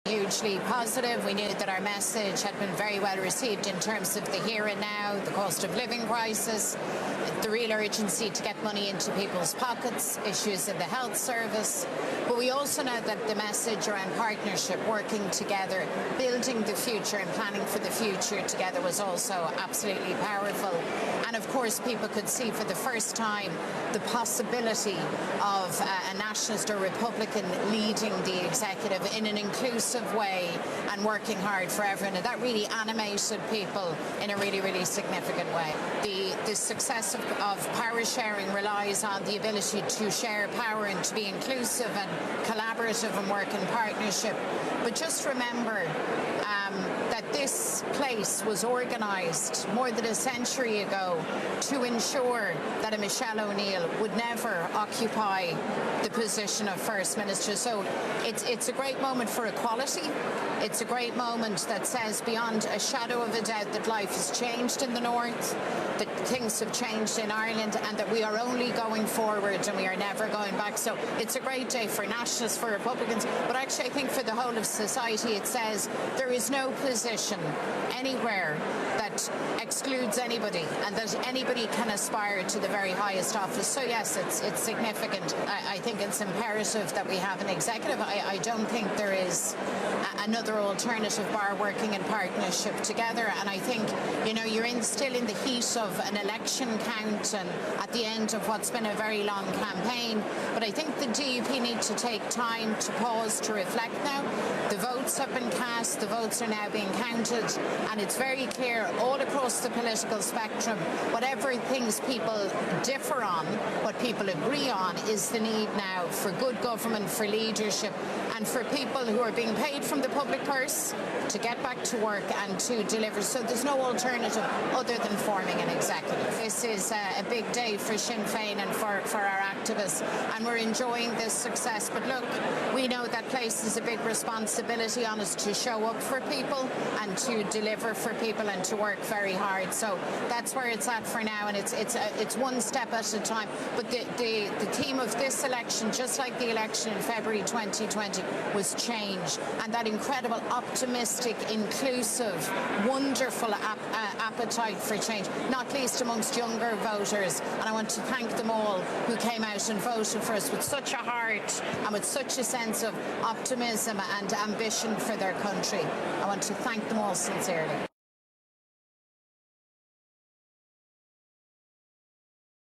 hugely positive. We knew that our message had been very well received in terms of the here and now, the cost of living crisis, the real urgency to get money into people's pockets, issues in the health service. But we also know that the message around partnership, working together, building the future and planning for the future together was also absolutely powerful. And of course, people could see for the first time the possibility of a nationalist or Republican leading the executive in an inclusive way and working hard for everyone. And that really animated people in a really, really significant way. The success of power sharing relies on the ability to share power and to be inclusive and collaborative and work in partnership. But just remember that this place was organised more than a century ago to ensure that a Michelle O'Neill would never occupy the position of First Minister. So it's a great moment for equality. It's a great moment that says beyond a shadow of a doubt that life has changed in the North, that things have changed in Ireland, and that we are only going forward and we are never going back. So it's a great day for nationalists, for Republicans, but actually I think for the whole of society it says there is no position anywhere that excludes anybody and that anybody can aspire to the very highest office. So yes, it's significant. I think it's imperative that we have an executive. I don't think there is another alternative bar working in partnership together. And I think, you know, you're still in the heat of an election count and at the end of what's been a very long campaign. But I think the DUP need to take time to pause, to reflect now. The votes have been cast, the votes are now being counted, and it's very clear all across the political spectrum, whatever things people differ on, what people agree on is the need now for good government, for leadership, and for people who are being paid from the public purse to get back to work and to deliver. So there's no alternative other than forming an executive. This is a big day for Sinn Féin and for our activists, and we're enjoying this success. But look, we know that places a big responsibility on us to show up for people and to deliver for people and to work very hard. So that's where it's at for now, and it's one step at a time. But the theme of this election, just like the election in February 2020, was change, and that incredible optimistic, inclusive, wonderful appetite for change, not least amongst younger voters. And I want to thank them all who came out and voted for us with such a heart and with such a sense of optimism and ambition for their country. I want to thank them all sincerely.